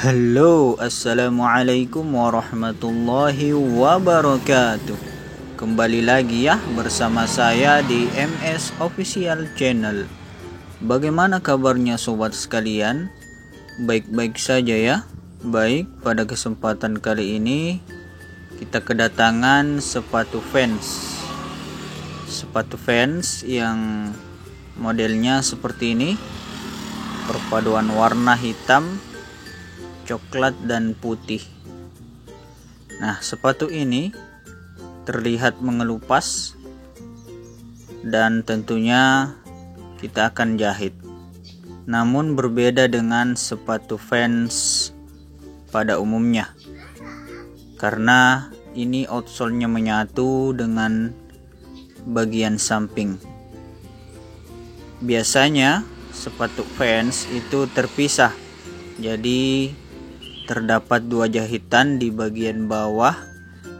Halo, assalamualaikum warahmatullahi wabarakatuh. Kembali lagi ya bersama saya di MS Official Channel. Bagaimana kabarnya sobat sekalian? Baik-baik saja ya. Baik, pada kesempatan kali ini kita kedatangan sepatu Vans. Sepatu Vans yang modelnya seperti ini. Perpaduan warna hitam, coklat dan putih. Nah, sepatu ini terlihat mengelupas dan tentunya kita akan jahit. Namun berbeda dengan sepatu Vans pada umumnya, karena ini outsole-nya menyatu dengan bagian samping. Biasanya sepatu Vans itu terpisah, jadi terdapat dua jahitan di bagian bawah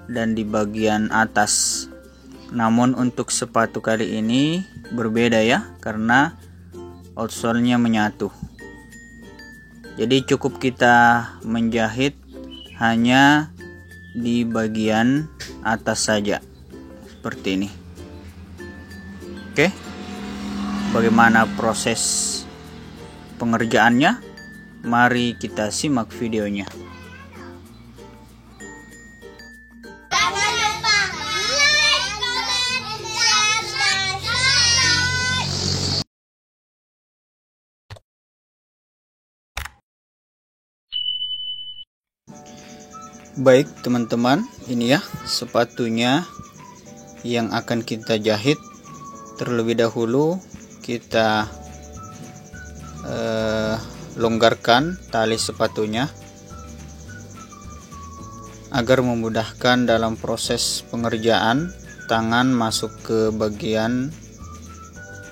dan di bagian atas. Namun untuk sepatu kali ini berbeda ya, karena outsole-nya menyatu. Jadi cukup kita menjahit hanya di bagian atas saja, seperti ini. Oke, bagaimana proses pengerjaannya? Mari kita simak videonya. Jangan lupa like, comment, dan subscribe. Baik teman-teman, ini ya sepatunya yang akan kita jahit. Terlebih dahulu kita longgarkan tali sepatunya agar memudahkan dalam proses pengerjaan. Tangan masuk ke bagian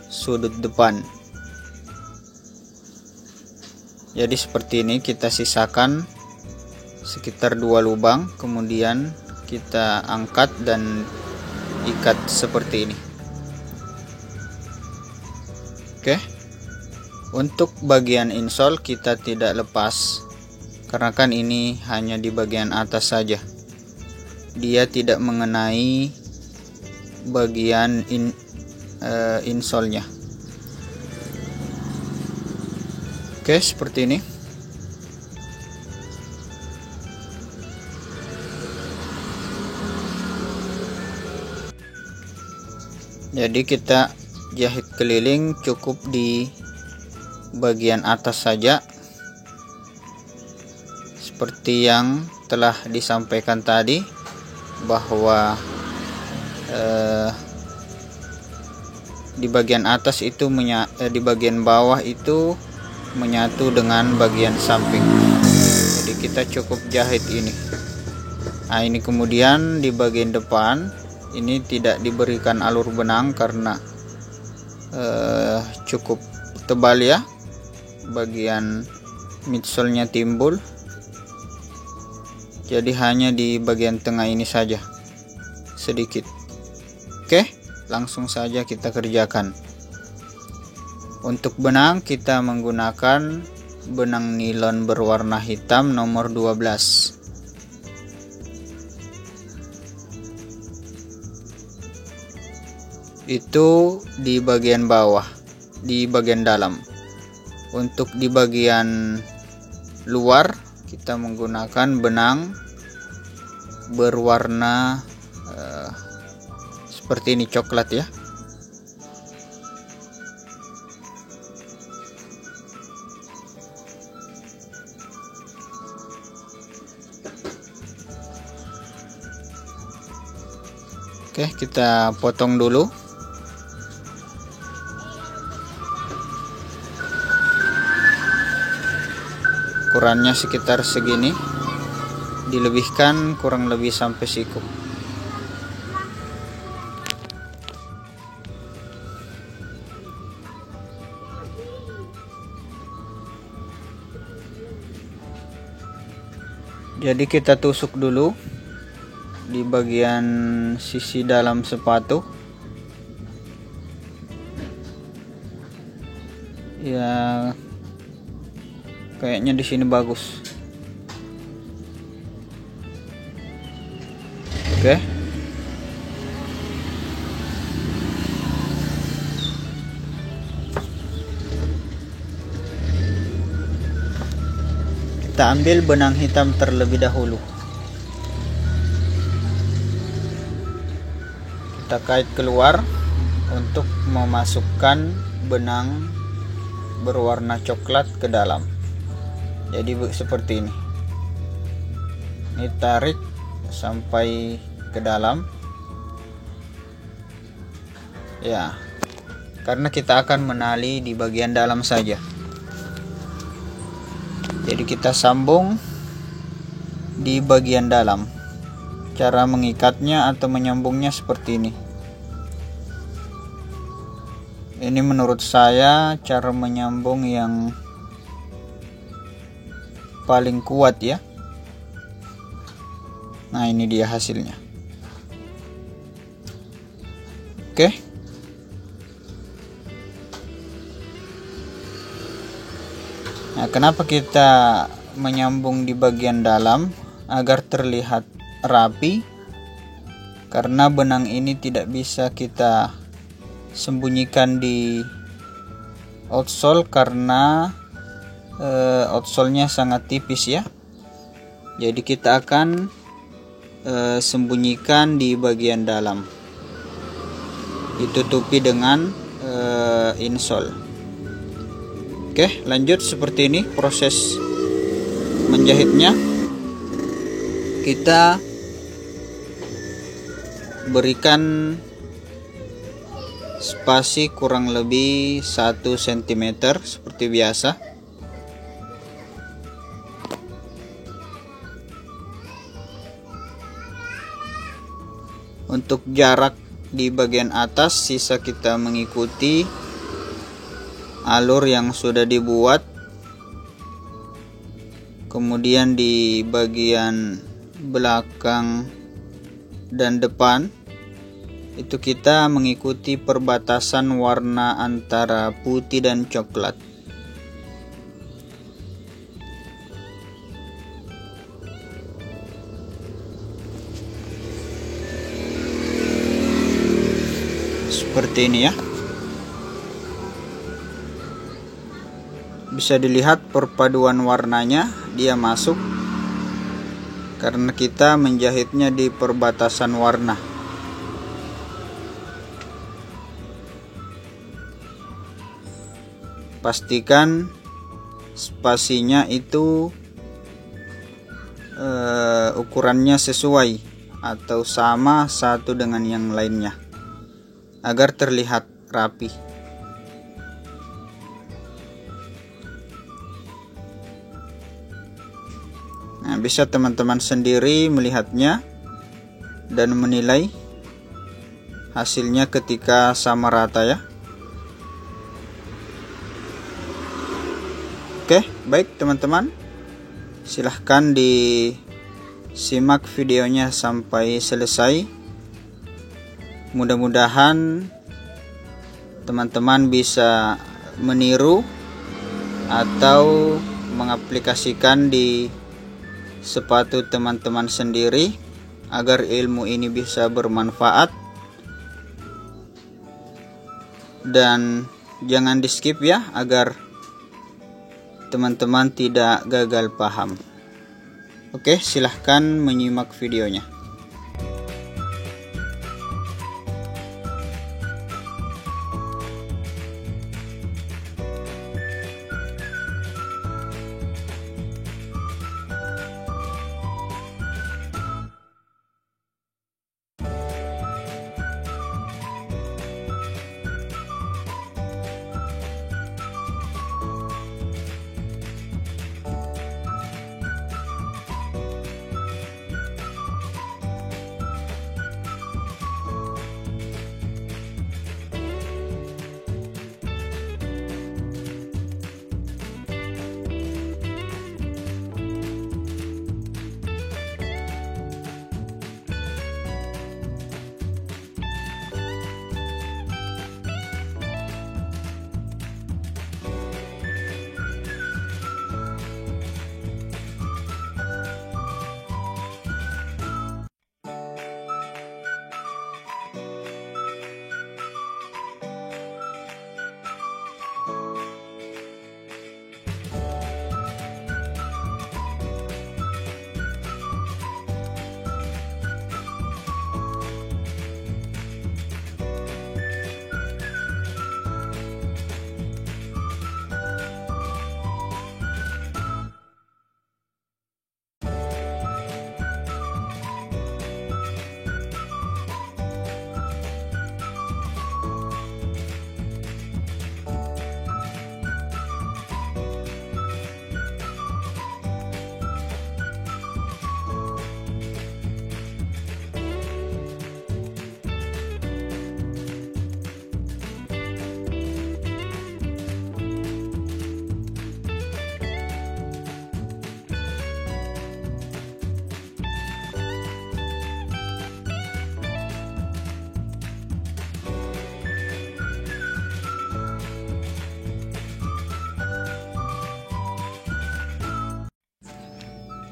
sudut depan. Jadi seperti ini, kita sisakan sekitar 2 lubang, kemudian kita angkat dan ikat seperti ini. Oke. Untuk bagian insole kita tidak lepas, karena kan ini hanya di bagian atas saja. Dia tidak mengenai bagian insole-nya. Oke, seperti ini. Jadi kita jahit keliling cukup di bagian atas saja, seperti yang telah disampaikan tadi, bahwa di bagian atas itu di bagian bawah itu menyatu dengan bagian samping. Jadi kita cukup jahit ini. Nah, ini kemudian di bagian depan ini tidak diberikan alur benang karena cukup tebal ya, bagian midsole-nya timbul. Jadi hanya di bagian tengah ini saja sedikit. Oke, langsung saja kita kerjakan. Untuk benang kita menggunakan benang nilon berwarna hitam nomor 12. Itu di bagian bawah, di bagian dalam. Untuk di bagian luar kita menggunakan benang berwarna seperti ini, coklat ya. Oke, kita potong dulu. Ukurannya sekitar segini, dilebihkan kurang lebih sampai siku. Jadi kita tusuk dulu di bagian sisi dalam sepatu ya, kayaknya di sini bagus. Oke. Kita ambil benang hitam terlebih dahulu. Kita kait keluar untuk memasukkan benang berwarna coklat ke dalam. Jadi seperti ini. Ini tarik sampai ke dalam. Ya. Karena kita akan menali di bagian dalam saja. Jadi kita sambung di bagian dalam. Cara mengikatnya atau menyambungnya seperti ini. Ini menurut saya cara menyambung yang paling kuat ya. Nah, ini dia hasilnya. Oke. Nah, kenapa kita menyambung di bagian dalam agar terlihat rapi? Karena benang ini tidak bisa kita sembunyikan di outsole karena outsole-nya sangat tipis ya. Jadi kita akan sembunyikan di bagian dalam. Ditutupi dengan insole. Oke, lanjut seperti ini proses menjahitnya. Kita berikan spasi kurang lebih 1 cm seperti biasa. Untuk jarak di bagian atas sisa kita mengikuti alur yang sudah dibuat. Kemudian di bagian belakang dan depan itu kita mengikuti perbatasan warna antara putih dan coklat. Seperti ini ya. Bisa dilihat perpaduan warnanya, dia masuk karena kita menjahitnya di perbatasan warna. Pastikan spasinya itu ukurannya sesuai atau sama satu dengan yang lainnya agar terlihat rapi. Nah, bisa teman-teman sendiri melihatnya dan menilai hasilnya ketika sama rata ya. Oke, baik teman-teman. Silahkan disimak videonya sampai selesai. Mudah-mudahan teman-teman bisa meniru atau mengaplikasikan di sepatu teman-teman sendiri agar ilmu ini bisa bermanfaat. Dan jangan di skip ya agar teman-teman tidak gagal paham. Oke, silahkan menyimak videonya.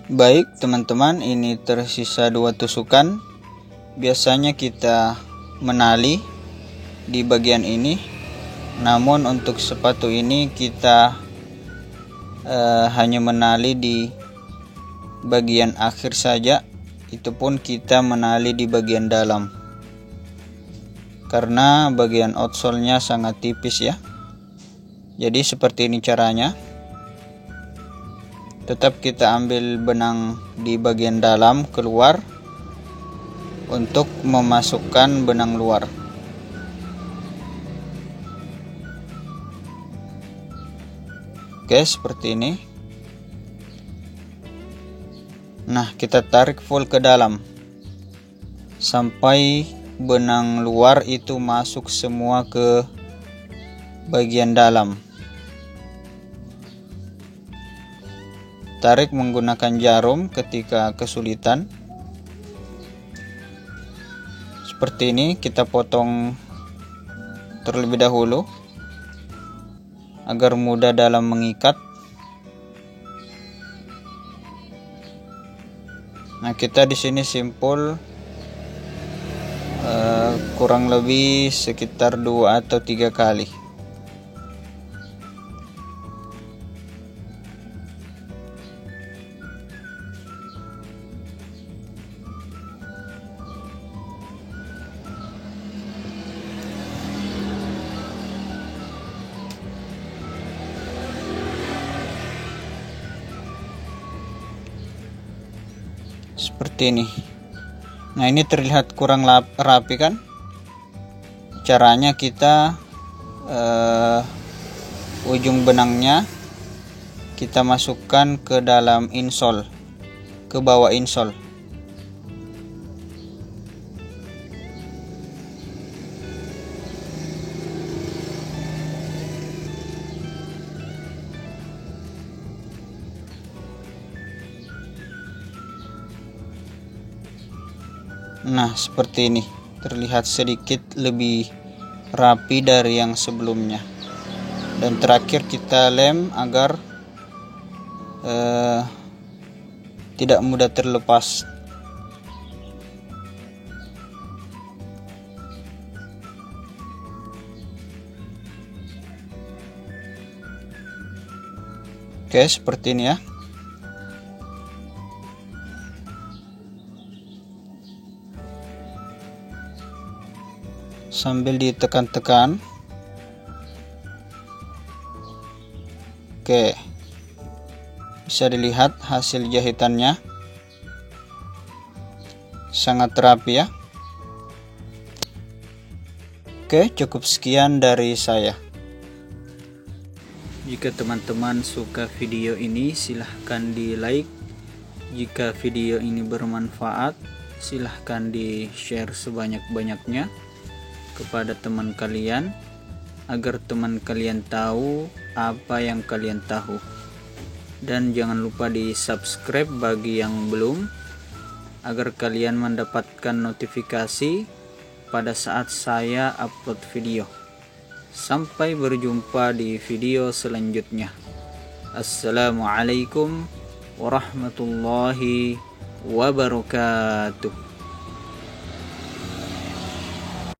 Baik teman-teman, ini tersisa 2 tusukan. Biasanya kita menali di bagian ini, namun untuk sepatu ini kita hanya menali di bagian akhir saja. Itu pun kita menali di bagian dalam, karena bagian outsole-nya sangat tipis ya. Jadi seperti ini caranya. Tetap kita ambil benang di bagian dalam keluar untuk memasukkan benang luar. Oke, seperti ini. Nah, kita tarik full ke dalam sampai benang luar itu masuk semua ke bagian dalam. Tarik menggunakan jarum ketika kesulitan. Seperti ini, kita potong terlebih dahulu agar mudah dalam mengikat. Nah, kita di sini simpul kurang lebih sekitar 2 atau 3 kali. Seperti ini. Nah, ini terlihat kurang rapi kan? Caranya kita ujung benangnya kita masukkan ke dalam insole, ke bawah insole. Nah, seperti ini, terlihat sedikit lebih rapi dari yang sebelumnya. Dan terakhir kita lem agar tidak mudah terlepas. Oke, seperti ini ya. Sambil ditekan-tekan. Oke, bisa dilihat hasil jahitannya sangat rapi ya. Oke, cukup sekian dari saya. Jika teman-teman suka video ini, silahkan di like. Jika video ini bermanfaat, silahkan di share sebanyak-banyaknya kepada teman kalian, agar teman kalian tahu apa yang kalian tahu. Dan jangan lupa di subscribe bagi yang belum, agar kalian mendapatkan notifikasi pada saat saya upload video. Sampai berjumpa di video selanjutnya. Assalamualaikum warahmatullahi wabarakatuh.